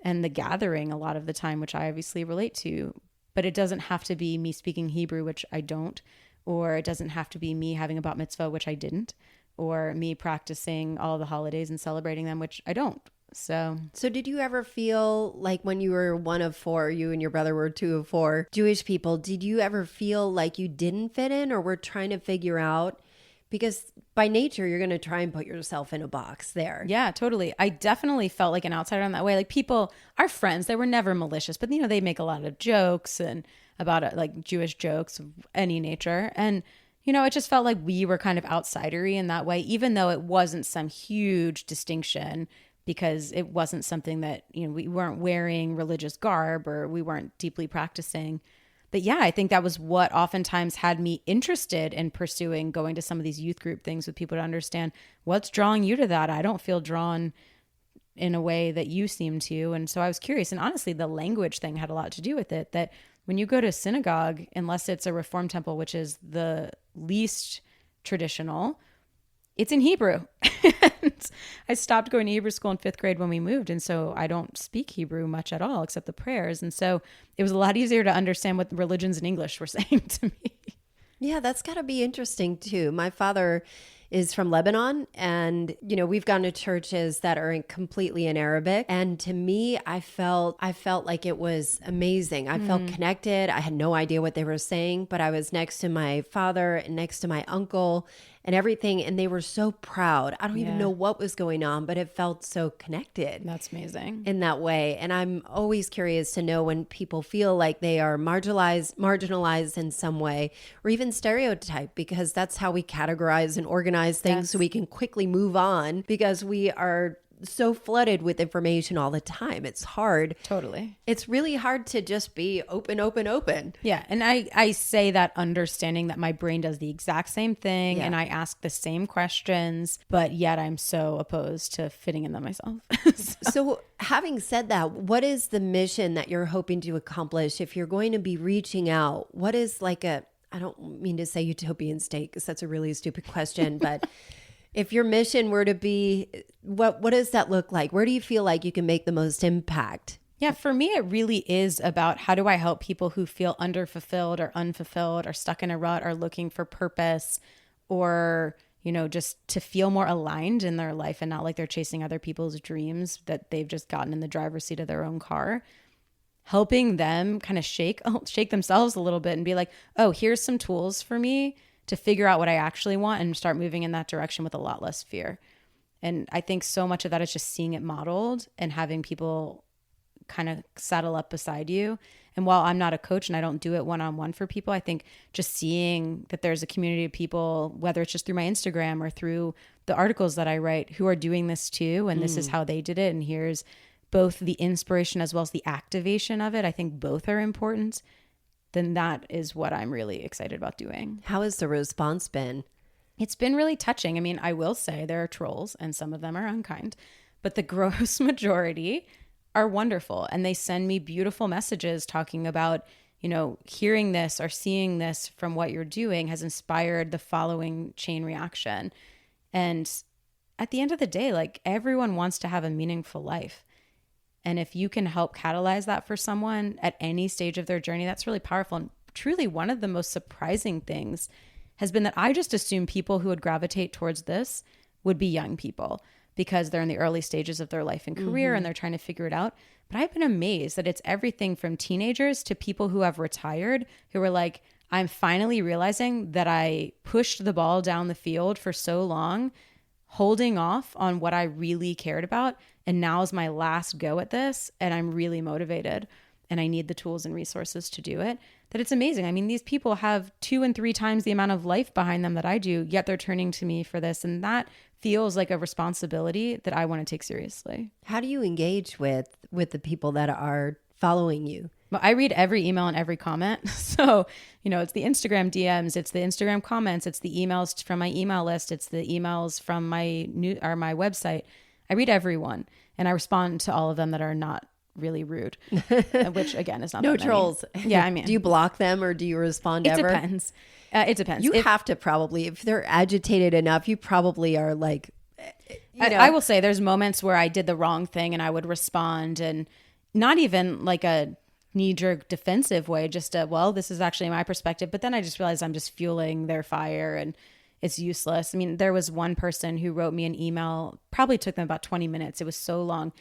and the gathering a lot of the time, which I obviously relate to. But it doesn't have to be me speaking Hebrew, which I don't. Or it doesn't have to be me having a bat mitzvah, which I didn't, or me practicing all the holidays and celebrating them, which I don't. So did you ever feel like when you were one of four, you and your brother were two of four Jewish people, did you ever feel like you didn't fit in or were trying to figure out? Because by nature, you're going to try and put yourself in a box there. Yeah, totally. I definitely felt like an outsider in that way. Like people, our friends, they were never malicious, but you know, they make a lot of jokes and about it, like Jewish jokes of any nature. And, you know, it just felt like we were kind of outsidery in that way, even though it wasn't some huge distinction because it wasn't something that, you know, we weren't wearing religious garb or we weren't deeply practicing. But yeah, I think that was what oftentimes had me interested in pursuing going to some of these youth group things with people to understand what's drawing you to that. I don't feel drawn in a way that you seem to. And so I was curious. And honestly, the language thing had a lot to do with it, that when you go to a synagogue, unless it's a Reform temple, which is the least traditional, it's in Hebrew. And I stopped going to Hebrew school in 5th grade when we moved. And so I don't speak Hebrew much at all, except the prayers. And so it was a lot easier to understand what the religions in English were saying to me. Yeah, that's got to be interesting too. My father is from Lebanon, and you know, we've gone to churches that are completely in Arabic, and to me, I felt like it was amazing. I felt connected. I had no idea what they were saying, but I was next to my father and next to my uncle and everything, and they were so proud. I don't even know what was going on, but it felt so connected. That's amazing. In that way. And I'm always curious to know when people feel like they are marginalized in some way, or even stereotyped, because that's how we categorize and organize things so we can quickly move on, because we are so flooded with information all the time. It's hard. Totally. It's really hard to just be open. Yeah. And I say that understanding that my brain does the exact same thing and I ask the same questions, but yet I'm so opposed to fitting in them myself. So having said that, what is the mission that you're hoping to accomplish if you're going to be reaching out? What is like I don't mean to say utopian state because that's a really stupid question, but if your mission were to be, what does that look like? Where do you feel like you can make the most impact? Yeah, for me, it really is about how do I help people who feel underfulfilled or unfulfilled or stuck in a rut or looking for purpose, or, you know, just to feel more aligned in their life and not like they're chasing other people's dreams that they've just gotten in the driver's seat of their own car. Helping them kind of shake themselves a little bit and be like, oh, here's some tools for me to figure out what I actually want and start moving in that direction with a lot less fear. And I think so much of that is just seeing it modeled and having people kind of saddle up beside you. And while I'm not a coach and I don't do it one-on-one for people, I think just seeing that there's a community of people, whether it's just through my Instagram or through the articles that I write, who are doing this too. And this is how they did it. And here's both the inspiration as well as the activation of it. I think both are important. Then that is what I'm really excited about doing. How has the response been? It's been really touching. I mean, I will say there are trolls and some of them are unkind, but the gross majority are wonderful. And they send me beautiful messages talking about, you know, hearing this or seeing this from what you're doing has inspired the following chain reaction. And at the end of the day, like, everyone wants to have a meaningful life. And if you can help catalyze that for someone at any stage of their journey, that's really powerful. And truly, one of the most surprising things has been that I just assumed people who would gravitate towards this would be young people because they're in the early stages of their life and career and they're trying to figure it out. But I've been amazed that it's everything from teenagers to people who have retired, who are like, I'm finally realizing that I pushed the ball down the field for so long, holding off on what I really cared about. And now is my last go at this. And I'm really motivated and I need the tools and resources to do it. That it's amazing. I mean, these people have 2 and 3 times the amount of life behind them that I do, yet they're turning to me for this. And that feels like a responsibility that I want to take seriously. How do you engage with the people that are following you? I read every email and every comment. So, it's the Instagram DMs, it's the Instagram comments, it's the emails from my email list, it's the emails from my my website. I read everyone and I respond to all of them that are not really rude, which again is not no that many. trolls. Yeah, I mean, do you block them or do you respond ever? It depends. It depends. You have to probably, if they're agitated enough, you probably are like, I will say there's moments where I did the wrong thing and I would respond, and not even like a knee-jerk defensive way, just this is actually my perspective. But then I just realized I'm just fueling their fire and it's useless. I mean, there was one person who wrote me an email, probably took them about 20 minutes. It was so long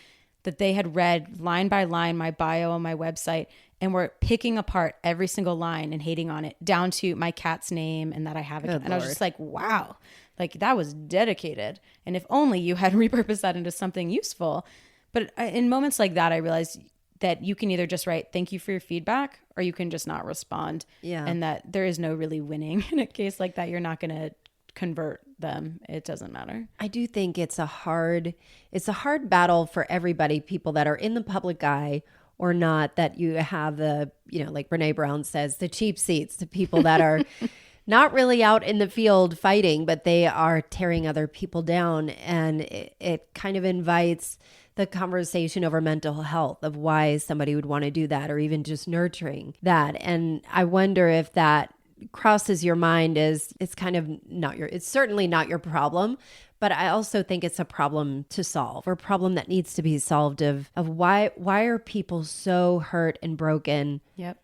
that they had read line by line my bio on my website and were picking apart every single line and hating on it, down to my cat's name and that I have a cat. And I was just like, wow, like that was dedicated. And if only you had repurposed that into something useful. But in moments like that, I realized that you can either just write thank you for your feedback, or you can just not respond. Yeah. And that there is no really winning in a case like that. You're not going to convert them. It doesn't matter. I do think it's a hard battle for everybody, people that are in the public eye or not, that you have the, like Brene Brown says, the cheap seats, the people that are not really out in the field fighting, but they are tearing other people down. And it kind of invites the conversation over mental health of why somebody would want to do that, or even just nurturing that. And I wonder if that crosses your mind as it's kind of it's certainly not your problem, but I also think it's a problem to solve, or a problem that needs to be solved of why are people so hurt and broken? Yep.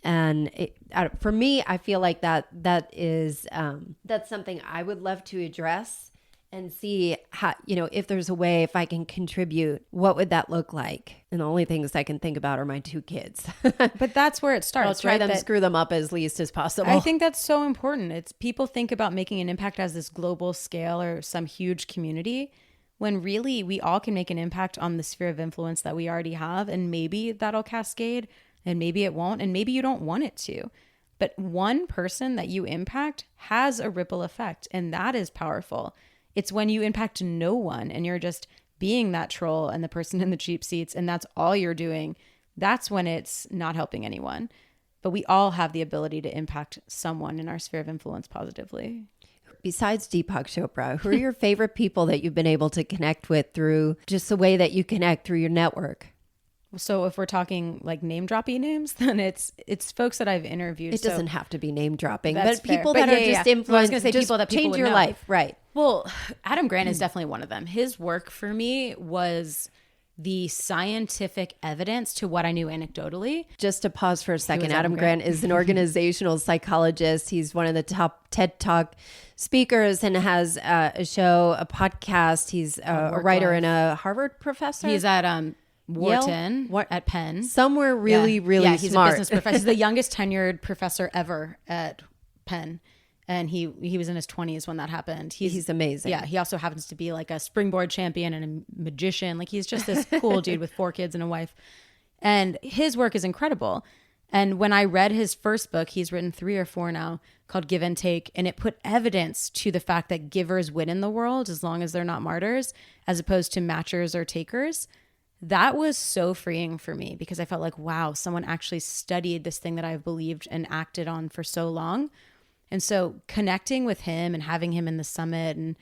And for me, I feel like that is that's something I would love to address and see how, if there's a way, if I can contribute, what would that look like? And the only things I can think about are my 2 kids. But that's where it starts. I'll try right? screw them up as least as possible. I think that's so important. It's people think about making an impact as this global scale or some huge community, when really we all can make an impact on the sphere of influence that we already have. And maybe that'll cascade, and maybe it won't, and maybe you don't want it to. But one person that you impact has a ripple effect, and that is powerful. It's when you impact no one and you're just being that troll and the person in the cheap seats, and that's all you're doing. That's when it's not helping anyone. But we all have the ability to impact someone in our sphere of influence positively. Besides Deepak Chopra, who are your favorite people that you've been able to connect with through just the way that you connect through your network? So if we're talking like name dropping names, then it's folks that I've interviewed. It doesn't have to be name dropping, but people that are just influenced. I was going to say people that people change would your know. life, right? Well, Adam Grant is definitely one of them. His work for me was the scientific evidence to what I knew anecdotally. Just to pause for a second, Adam Grant is an organizational psychologist. He's one of the top TED Talk speakers and has a show, a podcast. He's a writer and a Harvard professor. He's at Wharton, at Penn. Somewhere really he's smart. A business professor. He's the youngest tenured professor ever at Penn. And he was in his 20s when that happened. He's amazing. Yeah, he also happens to be like a springboard champion and a magician. Like he's just this cool dude with 4 kids and a wife. And his work is incredible. And when I read his first book, he's written 3 or 4 now, called Give and Take, and it put evidence to the fact that givers win in the world as long as they're not martyrs, as opposed to matchers or takers. That was so freeing for me, because I felt like, wow, someone actually studied this thing that I've believed and acted on for so long. And so connecting with him and having him in the summit and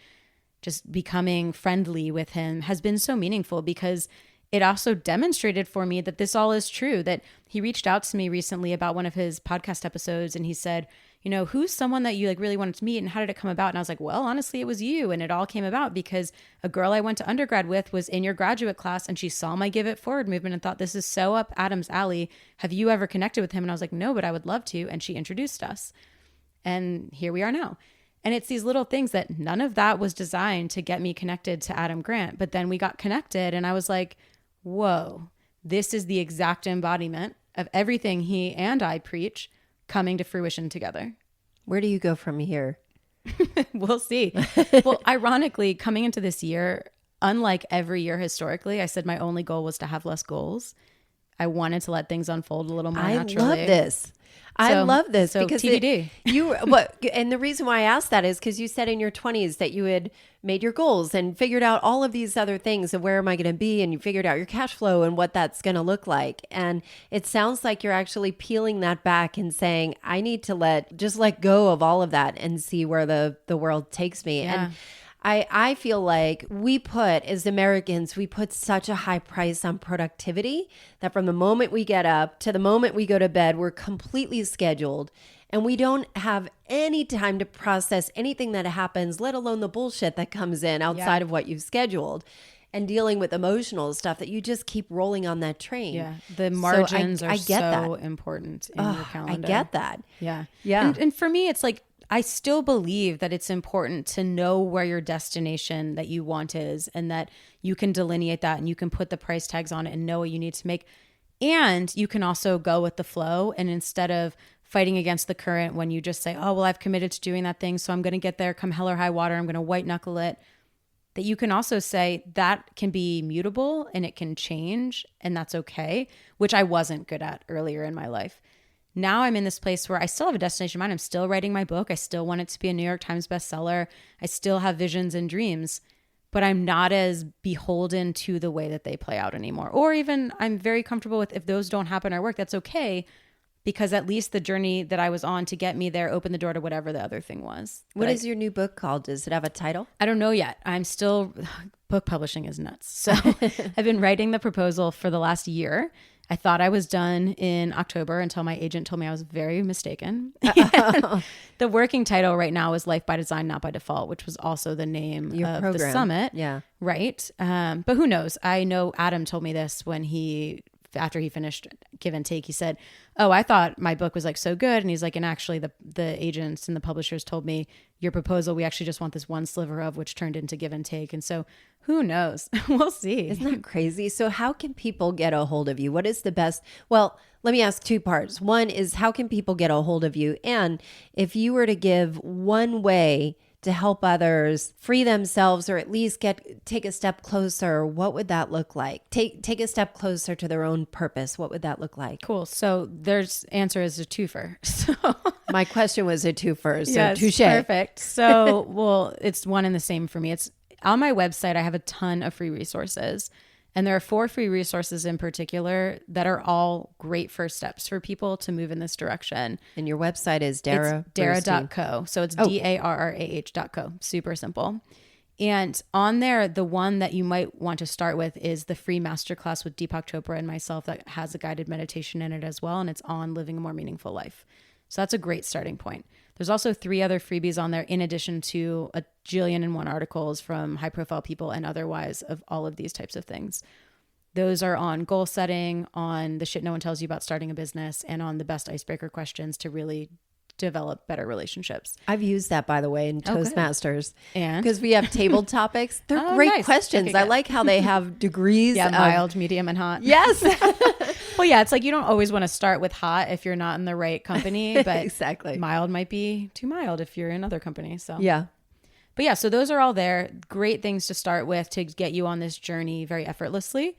just becoming friendly with him has been so meaningful, because it also demonstrated for me that this all is true. That he reached out to me recently about one of his podcast episodes, and he said, who's someone that you like really wanted to meet, and how did it come about? And I was like, well, honestly, it was you. And it all came about because a girl I went to undergrad with was in your graduate class, and she saw my Give It Forward movement and thought, this is so up Adam's alley. Have you ever connected with him? And I was like, no, but I would love to. And she introduced us. And here we are now. And it's these little things that none of that was designed to get me connected to Adam Grant. But then we got connected, and I was like, whoa, this is the exact embodiment of everything he and I preach coming to fruition together. Where do you go from here? We'll see. Well, ironically, coming into this year, unlike every year historically, I said my only goal was to have less goals. I wanted to let things unfold a little more I naturally. love this. I love this because TBD. And the reason why I asked that is because you said in your 20s that you had made your goals and figured out all of these other things of where am I going to be, and you figured out your cash flow and what that's going to look like. And it sounds like you're actually peeling that back and saying, I need to let go of all of that and see where the world takes me. Yeah. And I feel like as Americans, we put such a high price on productivity that from the moment we get up to the moment we go to bed, we're completely scheduled and we don't have any time to process anything that happens, let alone the bullshit that comes in outside of what you've scheduled, and dealing with emotional stuff that you just keep rolling on that train. Yeah. The margins I get so that. important in your calendar. I get that. Yeah. Yeah. And for me, it's like, I still believe that it's important to know where your destination that you want is, and that you can delineate that and you can put the price tags on it and know what you need to make. And you can also go with the flow, and instead of fighting against the current, when you just say, oh, well, I've committed to doing that thing, so I'm going to get there come hell or high water, I'm going to white knuckle it. That you can also say that can be mutable and it can change, and that's okay, which I wasn't good at earlier in my life. Now I'm in this place where I still have a destination in mind. I'm still writing my book. I still want it to be a New York Times bestseller. I still have visions and dreams, but I'm not as beholden to the way that they play out anymore. Or even I'm very comfortable with if those don't happen or work, that's okay, because at least the journey that I was on to get me there opened the door to whatever the other thing was. What is your new book called? Does it have a title? I don't know yet. I'm still, book publishing is nuts. So I've been writing the proposal for the last year. I thought I was done in October until my agent told me I was very mistaken. The working title right now is Life by Design, Not by Default, which was also the name of the summit. Yeah. Right. But who knows? I know Adam told me this after he finished Give and Take. He said, oh, I thought my book was like so good. And he's like, and actually the agents and the publishers told me your proposal, we actually just want this one sliver of, which turned into Give and Take. And so who knows? We'll see. Isn't that crazy? So how can people get a hold of you? What is the best? Well, let me ask two parts. One is, how can people get a hold of you? And if you were to give one way to help others free themselves, or at least take a step closer, what would that look like? Take a step closer to their own purpose. What would that look like? Cool. So there's answer is a twofer. So my question was a twofer. So yes, touche. Perfect. So, well, it's one and the same for me. It's on my website. I have a ton of free resources. And there are 4 free resources in particular that are all great first steps for people to move in this direction. And your website is Darrah. It's Darrah.co. So it's DARRAH.co. Super simple. And on there, the one that you might want to start with is the free masterclass with Deepak Chopra and myself that has a guided meditation in it as well. And it's on living a more meaningful life. So that's a great starting point. There's also 3 other freebies on there in addition to a 1,000,001 articles from high profile people and otherwise of all of these types of things. Those are on goal setting, on the shit no one tells you about starting a business, and on the best icebreaker questions to really develop better relationships. I've used that, by the way, in Toastmasters. And? Because we have table topics. They're great nice. questions. Okay, I like how they have degrees. Yeah, of mild, medium, and hot. Yes. Well, yeah, it's like you don't always want to start with hot if you're not in the right company, but exactly. Mild might be too mild if you're in other companies. So yeah. But yeah, so those are all there. Great things to start with to get you on this journey very effortlessly.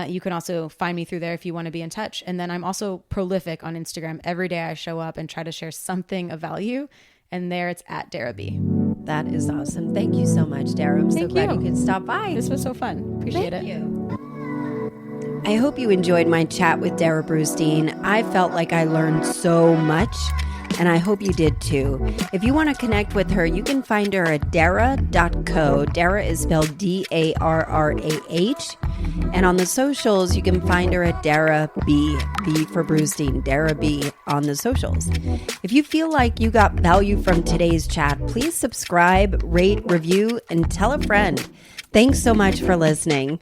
You can also find me through there if you want to be in touch. And then I'm also prolific on Instagram. Every day I show up and try to share something of value. And there it's at Darrah B. That is awesome. Thank you so much, Darrah. I'm so glad you could stop by. This was so fun. Appreciate it. Thank you. I hope you enjoyed my chat with Darrah Brustein. I felt like I learned so much, and I hope you did too. If you want to connect with her, you can find her at Darrah.co. Darrah is spelled D-A-R-R-A-H. And on the socials, you can find her at Darrah B. B for Brustein, Darrah B on the socials. If you feel like you got value from today's chat, please subscribe, rate, review, and tell a friend. Thanks so much for listening.